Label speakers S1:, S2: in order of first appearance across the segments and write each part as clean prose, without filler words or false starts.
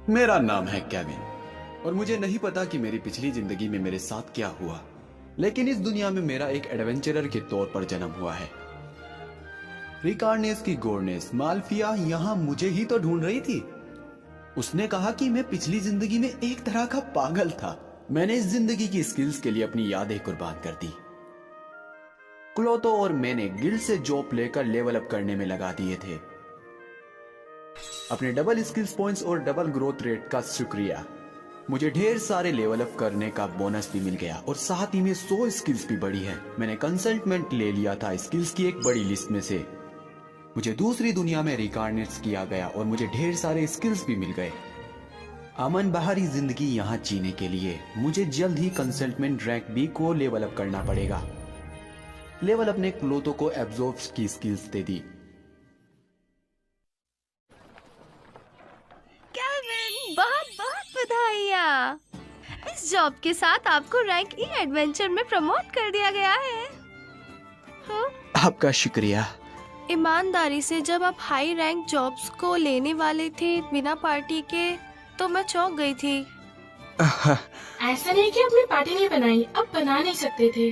S1: मेरा नाम है केविन और मुझे नहीं पता कि मेरी पिछली जिंदगी में मेरे साथ क्या हुआ, लेकिन इस दुनिया में मेरा एक एडवेंचरर के तौर पर जन्म हुआ है। रिकार्नेस की गोर्नेस माल्फिया यहाँ मुझे ही तो ढूंढ रही थी। उसने कहा कि मैं पिछली जिंदगी में एक तरह का पागल था। मैंने इस जिंदगी की स्किल्स के लिए अपनी यादें कुर्बान कर दी। क्लोतो और मैंने गिल्ड से जॉब लेकर लेवल अप करने में लगा दिए थे। अपने डबल स्किल्स पॉइंट्स और डबल ग्रोथ रेट का शुक्रिया, मुझे ढेर सारे लेवल अप करने का बोनस भी मिल गया और साथ ही में 100 स्किल्स भी बढ़ी है। मैंने कंसल्टमेंट ले लिया था स्किल्स की एक बड़ी लिस्ट में से। मुझे दूसरी दुनिया में रिकार्नेट्स किया गया और मुझे ढेर सारे स्किल्स भी मिल गए। अमन बाहरी जिंदगी यहाँ जीने के लिए मुझे जल्द ही कंसल्टमेंट रैंक बी को लेवल अप करना पड़ेगा। लेवल अप ने क्लोतो को एब्जॉर्ब की स्किल्स दे दी।
S2: बहुत बहुत बधाइयाँ। इस जॉब के साथ आपको रैंक ई एडवेंचर में प्रमोट कर दिया गया है। हाँ?
S1: आपका शुक्रिया।
S2: ईमानदारी से जब आप हाई रैंक जॉब्स को लेने वाले थे बिना पार्टी के, तो मैं चौंक गई थी।
S3: ऐसा नहीं कि अपनी पार्टी नहीं बनाई, अब बना नहीं सकते थे।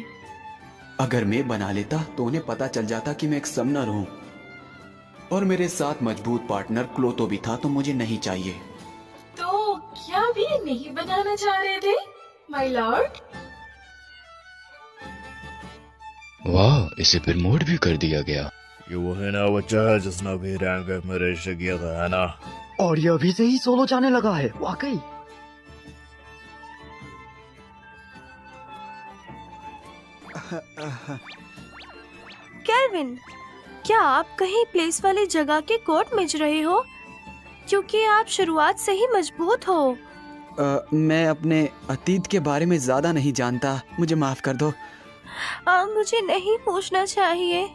S1: अगर मैं बना लेता तो उन्हें पता चल जाता कि मैं एक समनर हूँ और मेरे साथ मजबूत पार्टनर क्लोतो भी था, तो मुझे नहीं चाहिए।
S3: तो क्या भी नहीं बनाना चाह रहे थे माय लॉर्ड?
S4: वाह, इसे प्रमोट भी कर दिया गया।
S5: ये वो है ना बच्चा है जिसने अभी रैंक अप में रजिस्टर किया था, है ना?
S6: और ये अभी से ही सोलो जाने लगा है, वाकई।
S2: केल्विन, क्या आप कहीं प्लेस वाली जगह के कोड मिच रहे हो? क्योंकि आप शुरुआत से ही मजबूत हो।
S1: मैं अपने अतीत के बारे में ज्यादा नहीं जानता, मुझे माफ कर दो।
S2: मुझे नहीं पूछना चाहिए।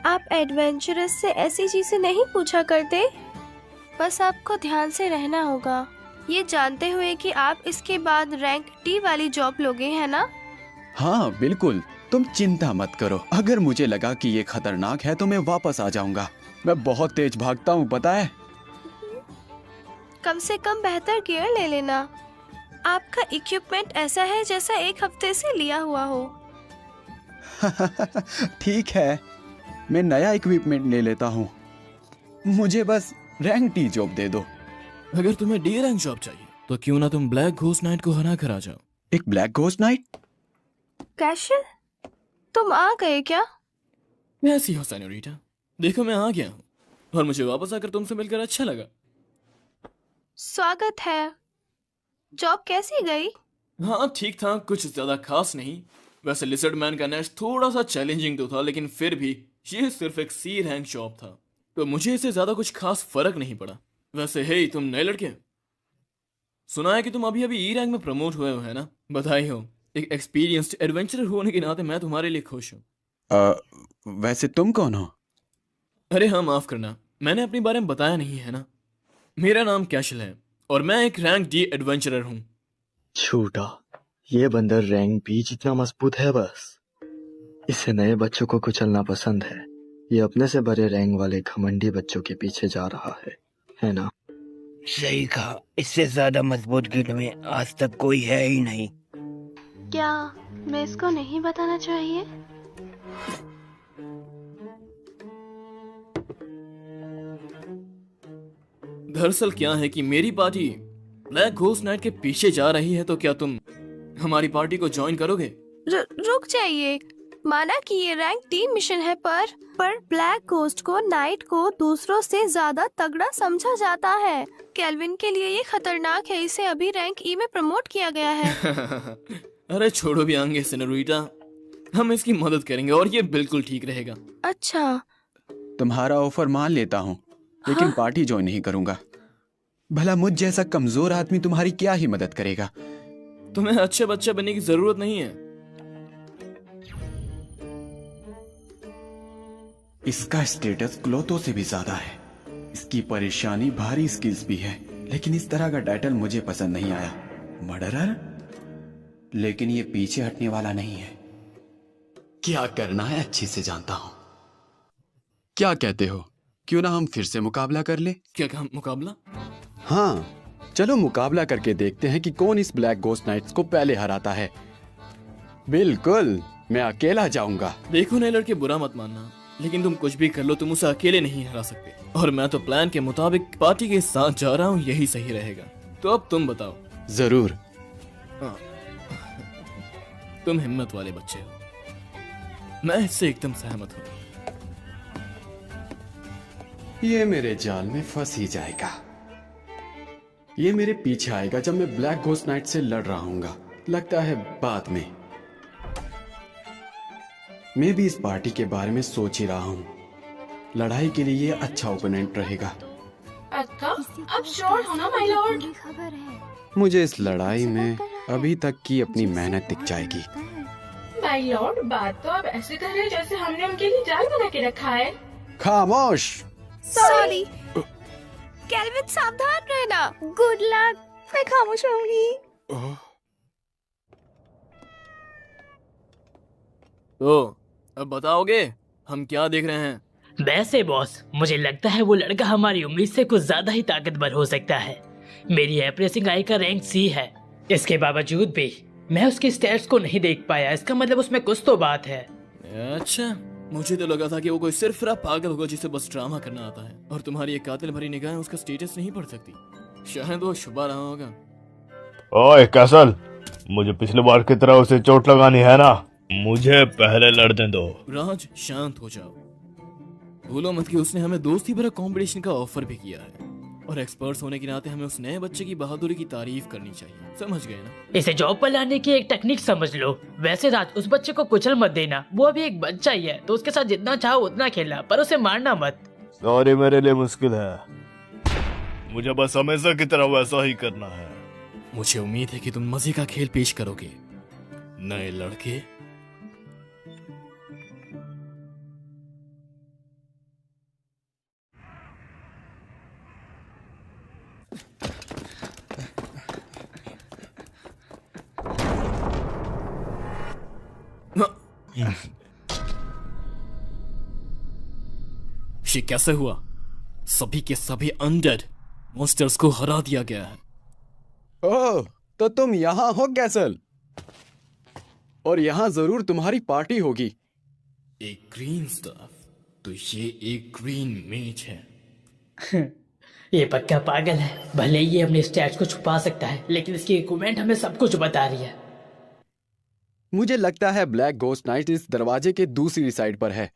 S2: आप एडवेंचरस से ऐसी चीजें नहीं पूछा करते। बस आपको ध्यान से रहना होगा, ये जानते हुए कि आप इसके बाद रैंक टी वाली जॉब लोगे, है ना?
S1: हाँ बिल्कुल, तुम चिंता मत करो। अगर मुझे लगा कि ये खतरनाक है तो मैं वापस आ जाऊंगा। मैं बहुत तेज भागता हूँ, पता है।
S2: कम से कम बेहतर गियर ले लेना। आपका इक्विपमेंट ऐसा है जैसा एक हफ्ते से लिया हुआ हो।
S1: ठीक है, मैं नया इक्विपमेंट ले लेता हूँ। मुझे बस रैंक टी जॉब दे दो।
S7: अगर तुम्हें डी रैंक जॉब चाहिए तो क्यों ना तुम ब्लैक घोस्ट नाइट को हरा कर आ जाओ।
S1: एक ब्लैक घोस्ट नाइट?
S2: कैशल, तुम आ गए क्या?
S7: ऐसी हो सेनोरिटा, देखो मैं आ गया हूँ और मुझे वापस आकर तुमसे मिलकर अच्छा लगा।
S2: स्वागत है। जॉब कैसी गई?
S7: हाँ ठीक था, कुछ ज्यादा खास नहीं। वैसे लिजर्ड मैन का नेस्ट थोड़ा सा चैलेंजिंग तो था, लेकिन फिर भी ये सिर्फ एक सी रैंक जॉब था, तो मुझे इससे ज्यादा कुछ खास फर्क नहीं पड़ा। वैसे हे, तुम नए लड़के, सुना है कि तुम अभी अभी ई रैंक में प्रमोट हुए हो, है ना? बधाई हो। एक एक्सपीरियंस्ड एडवेंचरर होने के नाते मैं तुम्हारे लिए खुश हूँ।
S1: वैसे तुम कौन हो?
S7: अरे हाँ, माफ करना, मैंने अपने बारे में बताया नहीं, है ना? मेरा नाम कैशल है और मैं एक रैंक डी एडवेंचरर हूँ।
S6: झूठा, ये बंदर रैंक बी जितना मजबूत है बस। इसे नए बच्चों को कुचलना पसंद है। ये अपने से बड़े रैंक वाले घमंडी बच्चों के पीछे जा रहा है ना?
S8: सही कहा, इससे ज्यादा मजबूत गिल्ड में आज तक कोई है ही नहीं।
S2: क्या मैं इसको नहीं बताना चाहिए?
S7: दरअसल क्या है कि मेरी पार्टी ब्लैक घोस्ट नाइट के पीछे जा रही है, तो क्या तुम हमारी पार्टी को ज्वाइन करोगे?
S2: रुक जाइए। माना कि ये रैंक टी मिशन है, पर ब्लैक घोस्ट को नाइट को दूसरों से ज्यादा तगड़ा समझा जाता है। केल्विन के लिए ये खतरनाक है, इसे अभी रैंक ई में प्रमोट किया गया है।
S7: अरे छोड़ो भी आंगे सेनोरिटा, हम इसकी मदद करेंगे और ये बिल्कुल ठीक रहेगा।
S2: अच्छा,
S1: तुम्हारा ऑफर मान लेता हूँ, लेकिन
S2: हाँ?
S1: पार्टी ज्वाइन नहीं करूंगा। भला मुझ जैसा कमजोर आदमी तुम्हारी क्या ही मदद करेगा?
S7: तुम्हें अच्छे बच्चे बनने की जरूरत नहीं है।
S1: इसका स्टेटस क्लोतो से भी ज्यादा है। इसकी परेशानी भारी स्किल्स भी है, लेकिन इस तरह का टाइटल मुझे पसंद नहीं आया। मर्डरर? लेकिन ये पीछे हटने वाला नहीं है। क्या करना है अच्छे से जानता हूं। क्या कहते हो, क्यों ना हम फिर से मुकाबला कर ले?
S7: क्या कहा, मुकाबला?
S1: हाँ, चलो मुकाबला करके देखते हैं कि कौन इस ब्लैक घोस्ट नाइट्स को पहले हराता है। बिल्कुल, मैं अकेला जाऊंगा।
S7: देखो नए लड़के, बुरा मत मानना, लेकिन तुम कुछ भी कर लो, तुम उसे अकेले नहीं हरा सकते। और मैं तो प्लान के मुताबिक पार्टी के साथ जा रहा हूँ, यही सही रहेगा। तो अब तुम बताओ।
S1: जरूर।
S7: हाँ। तुम हिम्मत वाले बच्चे हो, मैं इससे एकदम सहमत हूँ।
S1: ये मेरे जाल में फंस ही जाएगा। ये मेरे पीछे आएगा जब मैं ब्लैक घोस्ट नाइट से लड़ रहा हूँगा। लगता है बाद में। मैं भी इस पार्टी के बारे में सोच ही रहा हूँ। लड़ाई के लिए ये अच्छा ओपोनेंट रहेगा।
S3: अक्का, अब श्योर हो ना माय लॉर्ड?
S1: मुझे इस लड़ाई में अभी तक की अपनी मेहनत दिख जाएगी।
S3: माय लॉर्ड, बात तो आप ऐसे कर रहे हैं जैसे हमने उनके लिए जाल बना के रखा है।
S1: खामोश।
S2: सॉरी। केल्विन, सावधान रहना। Good luck. मैं खामोश रहूंगी।
S7: तो अब बताओगे हम क्या देख रहे हैं?
S9: वैसे बॉस, मुझे लगता है वो लड़का हमारी उम्मीद से कुछ ज्यादा ही ताकतवर हो सकता है। मेरी एप्रेसिंग आई का रैंक C है। इसके बावजूद भी मैं उसके स्टैट्स को नहीं देख पाया। इसका मतलब उसमें कुछ तो बात है।
S7: अच्छा, मुझे तो लगा था कि वो कोई सिर्फ पागल होगा जिसे बस ड्रामा करना आता है, और तुम्हारी एक कातिल भरी निगाहें उसका स्टेटस नहीं पढ़ सकती। शायद वो छुपा रहा होगा।
S5: ओए कैसल, मुझे पिछली बार की तरह उसे चोट लगानी है ना? मुझे पहले लड़ने दो।
S7: राज, शांत हो जाओ। भूलो मत कि उसने हमें दोस्ती भरा कंपटीशन का ऑफर भी किया है, और एक्सपर्ट्स होने के नाते हमें उस नए बच्चे की बहादुरी की तारीफ करनी चाहिए। समझ गए ना?
S9: इसे जॉब पर लाने की एक टेक्निक समझ लो। वैसे राज, उस बच्चे को कुचल मत देना। वो अभी एक बच्चा ही है, तो उसके साथ जितना चाहो उतना खेलना, पर उसे मारना मत।
S5: सॉरी, मेरे लिए मुश्किल है। मुझे बस हमेशा की तरह वैसा ही करना है।
S7: मुझे उम्मीद है कि तुम मजे का खेल पेश करोगे नए लड़के। ये कैसे हुआ? सभी के सभी अनडेड मॉन्स्टर्स को हरा दिया गया है।
S1: ओह, तो तुम यहाँ हो कैसल, और यहाँ जरूर तुम्हारी पार्टी होगी।
S7: एक ग्रीन स्टाफ, तो ये एक ग्रीन मेज है।
S9: ये पक्का पागल है। भले ही ये अपने स्टैट्स को छुपा सकता है, लेकिन इसकी इक्विपमेंट हमें सब कुछ बता रही है।
S1: मुझे लगता है ब्लैक घोस्ट नाइट इस दरवाजे के दूसरी साइड पर है।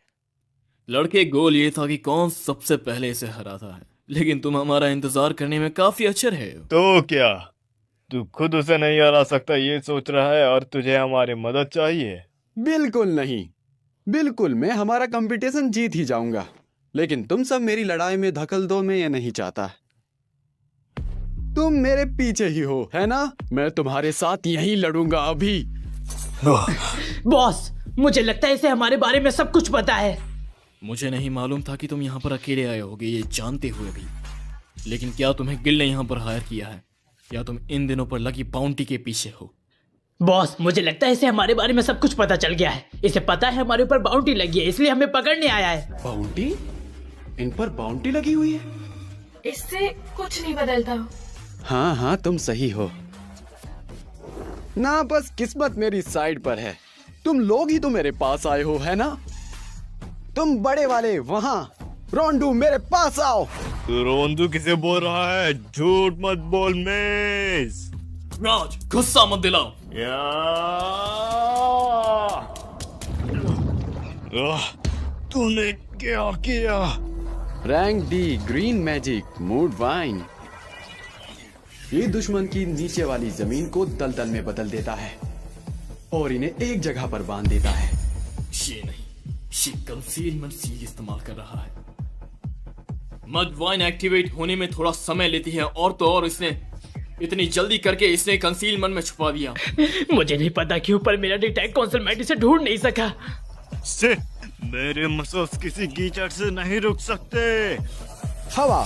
S7: लड़के, गोल ये था कि कौन सबसे पहले इसे हराता है, लेकिन तुम हमारा इंतजार करने में काफी अच्छे रहे हो।
S5: तो क्या तू खुद उसे नहीं हरा सकता ये सोच रहा है, और तुझे हमारी मदद चाहिए?
S1: बिल्कुल नहीं, बिल्कुल मैं हमारा कंपटीशन जीत ही जाऊंगा, लेकिन तुम सब मेरी लड़ाई में दखल दो, मैं ये नहीं चाहता। तुम मेरे पीछे ही हो, है ना? मैं तुम्हारे साथ यहीं लड़ूंगा अभी।
S9: बॉस, मुझे लगता है इसे हमारे बारे में सब कुछ पता है।
S7: मुझे नहीं मालूम था कि तुम यहाँ पर अकेले आए होगे, ये जानते हुए भी। लेकिन क्या तुम्हें गिल ने यहाँ पर हायर किया है, या तुम इन दिनों पर लगी बाउंटी के पीछे हो?
S9: बॉस, मुझे लगता है इसे हमारे बारे में सब कुछ पता चल गया है। इसे पता है हमारे ऊपर बाउंटी लगी है, इसलिए हमें पकड़ने आया है।
S1: बाउंटी? इन पर बाउंटी लगी हुई है?
S3: इससे कुछ नहीं बदलता।
S1: हाँ हाँ, तुम सही हो ना, बस किस्मत मेरी साइड पर है। तुम लोग ही तो मेरे पास आए हो, है ना? तुम बड़े वाले वहाँ, रोंडू मेरे पास आओ।
S5: रोंदू किसे बोल रहा है? झूठ मत बोल मेस।
S7: राज, गुस्सा मत दिलाओ।
S5: तूने क्या किया?
S1: Rank D green magic mood wine. ये दुश्मन की नीचे वाली जमीन को दलदल में बदल देता है और इन्हें एक जगह पर बांध देता है।
S7: ये नहीं, ये कंसीलमेंट सील इस्तेमाल कर रहा है। मड वाइन एक्टिवेट होने में थोड़ा समय लेती है, और तो और इसने इतनी जल्दी करके इसने कंसीलमेंट में छुपा दिया।
S9: मुझे नहीं पता क्यों, पर मेरा डिटेक्ट कंसल्टेंट इसे ढूंढ नहीं सका।
S5: से मेरे मसल्स किसी कीचड़ से नहीं रुक सकते।
S1: हवा।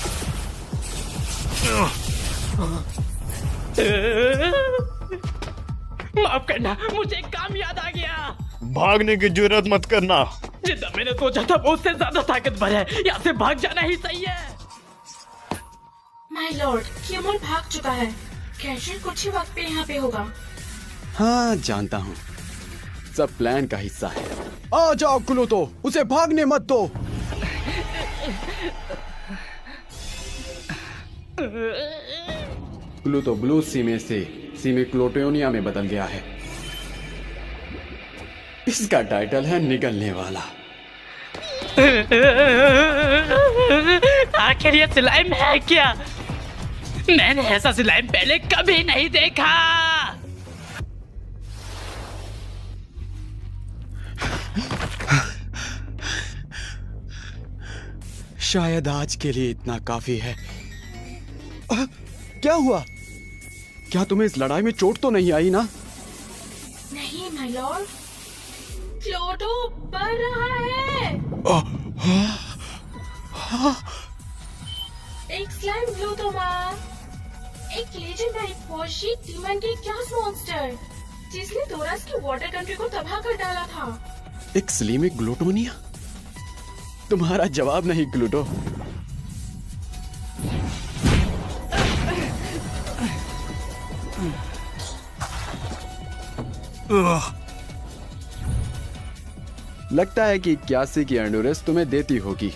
S9: माफ करना, मुझे एक काम याद आ गया।
S5: भागने की जरूरत मत करना।
S9: जितना मैंने सोचा था वो उससे ज्यादा ताकतवर है। यहाँ से भाग जाना ही सही है।
S3: माय लॉर्ड, किमोर भाग चुका है। कैशियर कुछ ही वक्त पे यहाँ पे होगा।
S1: हाँ जानता हूँ, सब प्लान का हिस्सा है। आ जाओ क्लूटो, उसे भागने मत दो। क्लूटो ब्लू सी में से सी में क्लोटोनिया में बदल गया है। इसका टाइटल है निगलने वाला।
S9: आखिर ये स्लाइम है क्या? मैंने ऐसा स्लाइम पहले कभी नहीं देखा।
S1: शायद आज के लिए इतना काफी है। क्या हुआ? क्या तुम्हें इस लड़ाई में चोट तो नहीं आई ना?
S3: नहीं माय लॉर्ड, क्लोटो बढ़ रहा है। एक स्लाइम ग्लूटोमा, एक लेजेंडरी पोशी डीमन के क्लास मॉन्स्टर जिसने दोरस की वाटर कंट्री को तबाह कर डाला था।
S1: एक स्लीमिक ग्लूटोनिया? तुम्हारा जवाब नहीं ग्लूटो। लगता है कि 81 की एंडोरेंस तुम्हें देती होगी।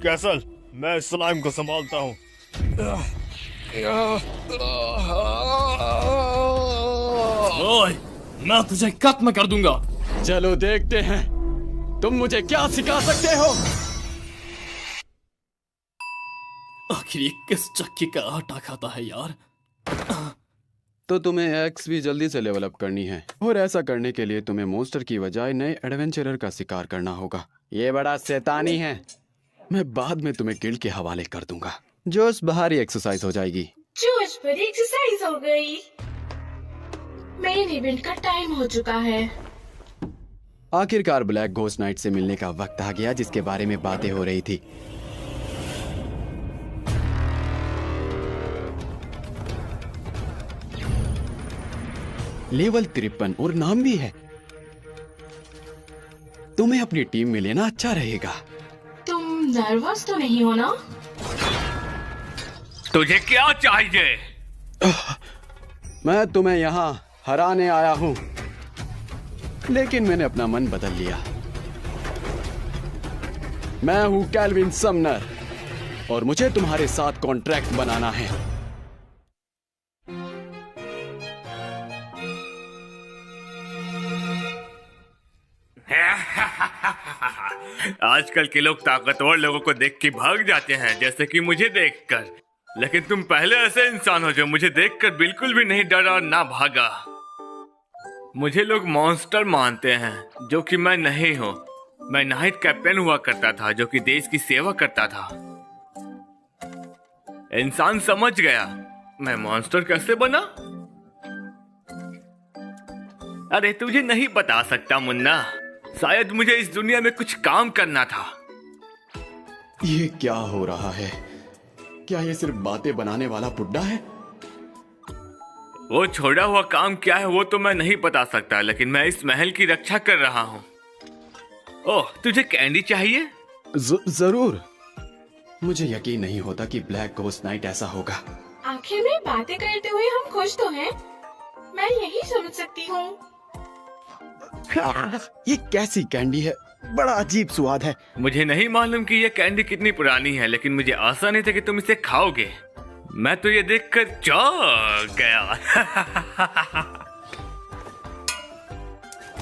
S5: कैसल, मैं इस स्लाइम को संभालता हूँ।
S7: ओए, मैं तुझे खत्म कर दूंगा।
S1: चलो देखते हैं तुम मुझे क्या सिखा सकते हो।
S7: आखिर ये किस चक्की का आटा खाता है यार।
S1: तो तुम्हें एक्स भी जल्दी से लेवल अप करनी है, और ऐसा करने के लिए तुम्हें मॉन्स्टर की बजाय नए एडवेंचरर का शिकार करना होगा। ये बड़ा शैतानी है। मैं बाद में तुम्हें गिल्ड के हवाले कर दूंगा। जोश बाहरी एक्सरसाइज हो जाएगी।
S3: जोश पर एक्सरसाइज हो गई। मेन इवेंट का टाइम हो चुका है।
S1: आखिरकार ब्लैक घोस्ट नाइट से मिलने का वक्त आ गया जिसके बारे में बातें हो रही थी। लेवल 53 और नाम भी है। तुम्हें अपनी टीम में लेना अच्छा रहेगा।
S3: तुम नर्वस तो नहीं हो ना?
S5: तुझे क्या चाहिए?
S1: मैं तुम्हें यहाँ हराने आया हूँ, लेकिन मैंने अपना मन बदल लिया। मैं हूँ कैल्विन समनर और मुझे तुम्हारे साथ कॉन्ट्रैक्ट बनाना है।
S5: आजकल के लोग ताकतवर लोगों को देख के भाग जाते हैं, जैसे कि मुझे देखकर। लेकिन तुम पहले ऐसे इंसान हो जो मुझे देखकर बिल्कुल भी नहीं डरा और ना भागा। मुझे लोग मॉन्स्टर मानते हैं, जो कि मैं नहीं हूँ। मैं नाइट कैप्टन हुआ करता था, जो कि देश की सेवा करता था। इंसान समझ गया मैं मॉन्स्टर कैसे बना। अरे तुझे नहीं बता सकता मुन्ना, शायद मुझे इस दुनिया में कुछ काम करना था।
S1: ये क्या हो रहा है? क्या ये सिर्फ बातें बनाने वाला बुड्ढा है?
S5: वो छोड़ा हुआ काम क्या है वो तो मैं नहीं बता सकता, लेकिन मैं इस महल की रक्षा कर रहा हूँ। ओह, तुझे कैंडी चाहिए?
S1: जरूर। मुझे यकीन नहीं होता कि ब्लैक घोस्ट नाइट ऐसा होगा।
S3: आखिर में बातें करते हुए हम खुश तो हैं। मैं यही समझ सकती हूँ।
S1: ये कैसी कैंडी है? बड़ा अजीब स्वाद है।
S5: मुझे नहीं मालूम कि ये कैंडी कितनी पुरानी है, लेकिन मुझे आशा नहीं था कि तुम इसे खाओगे। मैं तो ये देखकर चौंक गया।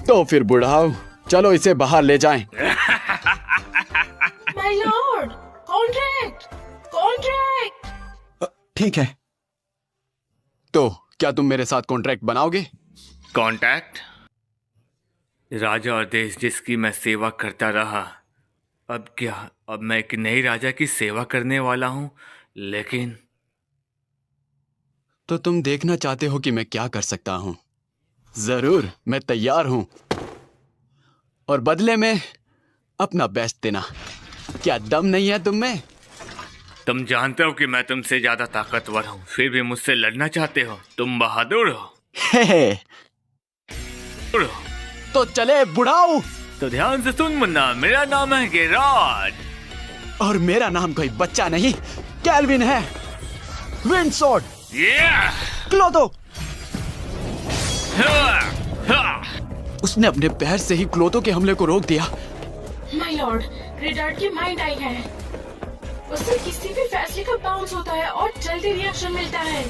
S1: तो फिर बुढ़ाओ, चलो इसे बाहर ले जाएं।
S3: My Lord, contract, contract.
S1: ठीक है, तो क्या तुम मेरे साथ कॉन्ट्रैक्ट बनाओगे?
S5: कॉन्ट्रैक्ट? राजा और देश जिसकी मैं सेवा करता रहा, अब क्या? अब मैं एक नई राजा की सेवा करने वाला हूँ। लेकिन
S1: तो तुम देखना चाहते हो कि मैं क्या कर सकता हूँ? जरूर, मैं तैयार हूँ, और बदले में अपना बेस्ट देना। क्या दम नहीं है तुम में?
S5: तुम जानते हो कि मैं तुमसे ज्यादा ताकतवर हूँ, फिर भी मुझसे लड़ना चाहते हो। तुम बहादुर हो।
S1: तो चले बुढ़ाओ,
S5: तो ध्यान से सुन मुन्ना, मेरा नाम है गेराड।
S1: और मेरा नाम कोई बच्चा नहीं, कैल्विन है। Wind sword, Clotho. उसने अपने पैर से ही क्लोथो के हमले को रोक दिया।
S3: माय लॉर्ड, ग्रेडार्ड की माइंड आई है। उससे किसी भी फैसले का बाउंस होता है और जल्दी रिएक्शन मिलता है।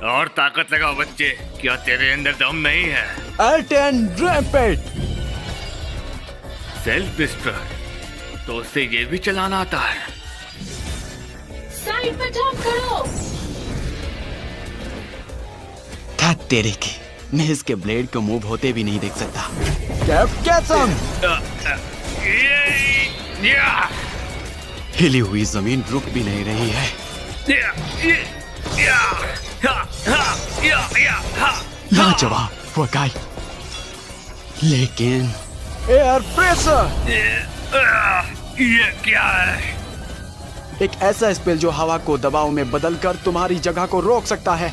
S5: और ताकत लगाओ बच्चे, क्या तेरे अंदर दम नहीं है?
S1: अर्टेन रैम्पेट,
S5: सेल्फ डिस्ट्रॉय, तो उससे ये भी चलाना आता है।
S3: साइड पर जंप करो।
S1: क्या तेरे की, मैं इसके ब्लेड को मूव होते भी नहीं देख सकता। कैप्टन, हिली हुई जमीन रुक भी नहीं रही है। लाजवाब वकाई, लेकिन एयर प्रेशर,
S5: ये क्या है?
S1: एक ऐसा स्पेल जो हवा को दबाव में बदलकर तुम्हारी जगह को रोक सकता है।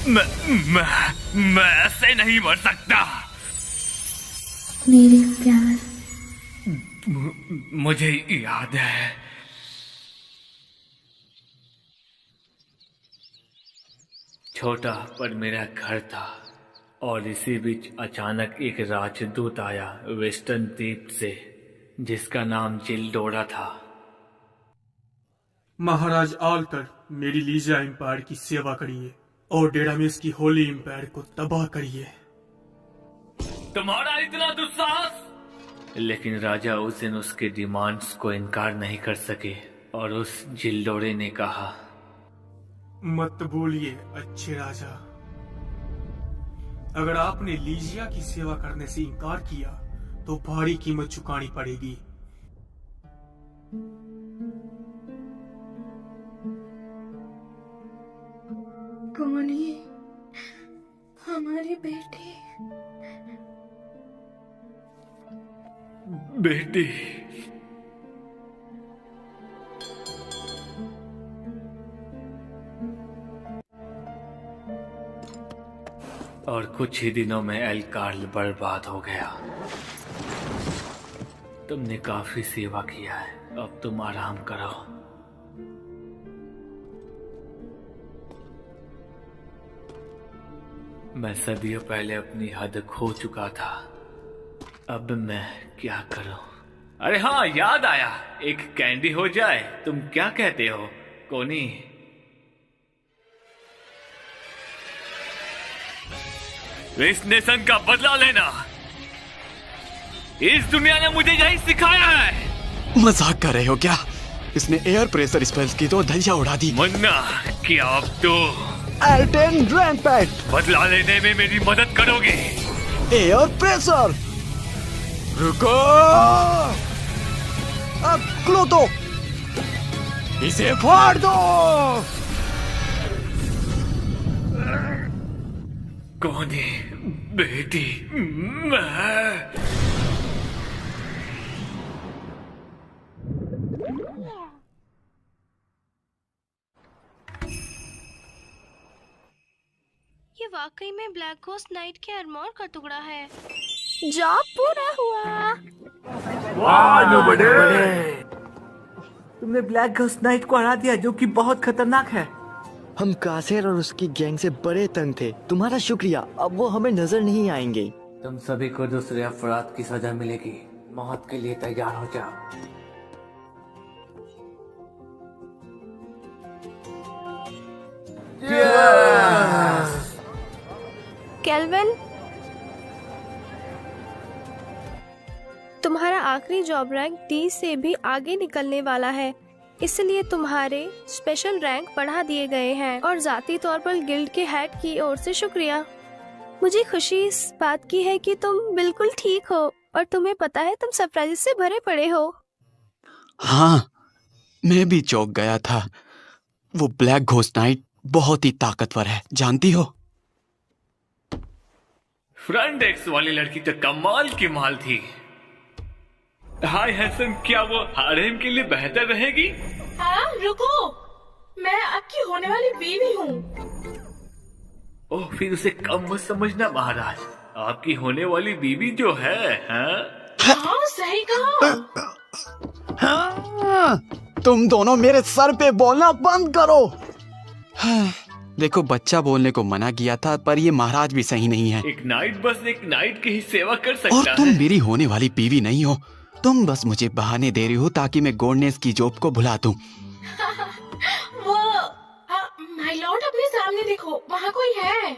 S5: मैं ऐसे नहीं मर सकता।
S10: मेरे प्यार,
S5: मुझे याद है, छोटा पर मेरा घर था और इसी बीच अचानक एक राजदूत आया वेस्टर्न द्वीप से, जिसका नाम जिलडोरा था।
S11: महाराज आलकर, मेरी लीजिया एम्पायर की सेवा करिए और डेरामिस की होली एम्पायर को तबाह करिए।
S5: तुम्हारा इतना दुस्साहस! लेकिन राजा उस दिन उसके डिमांड्स को इनकार नहीं कर सके और उस जिलडोरे ने कहा,
S11: मत बोलिए अच्छे राजा, अगर आपने लीजिया की सेवा करने से इनकार किया तो भारी कीमत चुकानी पड़ेगी।
S10: कौन है हमारी बेटी?
S5: बेटी, और कुछ ही दिनों में एल कार्ल बर्बाद हो गया। तुमने काफी सेवा किया है, अब तुम आराम करो। मैं सदियों पहले अपनी हद खो चुका था, अब मैं क्या करूं? अरे हाँ, याद आया, एक कैंडी हो जाए, तुम क्या कहते हो कोनी? इस नेशन का बदला लेना, इस दुनिया ने मुझे यही सिखाया है।
S1: मजाक कर रहे हो क्या? इसने एयर प्रेशर स्पेल्स की तो धज्जियां उड़ा दी।
S5: मुन्ना, क्या अब तो
S1: अर्टेन रैम्पेट,
S5: बदला लेने में मेरी मदद करोगे?
S1: एयर प्रेशर, रुको, अब क्लोथो, इसे फाड़ दो।
S5: कौन है बेटी?
S2: ये वाकई में ब्लैक घोस्ट नाइट के आर्मोर का टुकड़ा है। जॉब पूरा हुआ।
S12: तुमने ब्लैक घोस्ट नाइट को हरा दिया, जो कि बहुत खतरनाक है।
S6: हम कासेर और उसकी गैंग से बड़े तंग थे। तुम्हारा शुक्रिया, अब वो हमें नजर नहीं आएंगे।
S13: तुम सभी को दूसरे अपराध की सजा मिलेगी। मौत के लिए तैयार हो जाओ।
S2: केल्विन, तुम्हारा आखिरी जॉब रैंक डी से भी आगे निकलने वाला है, इसलिए तुम्हारे स्पेशल रैंक बढ़ा दिए गए हैं और जाती तौर पर गिल्ड के हेड की ओर से शुक्रिया। मुझे खुशी इस बात की है कि तुम बिल्कुल ठीक हो और तुम्हें पता है तुम सरप्राइज से भरे पड़े हो।
S1: हाँ, मैं भी चौंक गया था। वो ब्लैक घोस्ट नाइट बहुत ही ताकतवर है, जानती हो?
S5: फ्रंट डेस्क वाली लड़की तो कमाल की माल थी। हाय हैसन, क्या वो हारेम के लिए बेहतर रहेगी?
S3: हाँ, रुको, मैं आपकी होने वाली बीवी हूँ।
S5: ओह, फिर उसे कम मत समझना महाराज, आपकी होने वाली बीवी जो है, हाँ?
S3: हाँ सही कहा।
S1: तुम दोनों मेरे सर पे बोलना बंद करो। देखो, बच्चा बोलने को मना किया था, पर ये महाराज भी सही नहीं है।
S5: एक नाइट बस एक नाइट की ही सेवा कर सकता
S1: और तुम
S5: है।
S1: मेरी होने वाली बीवी नहीं हो। तुम बस मुझे बहाने दे रही हो ताकि मैं गोडनेस की जॉब को भुला दूं।
S3: वो माय लॉर्ड, अपने सामने देखो, वहाँ कोई है।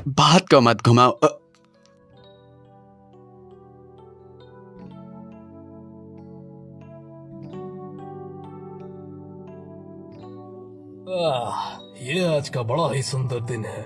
S1: बात को मत घुमाओ।
S14: ये आज का बड़ा ही सुंदर दिन है।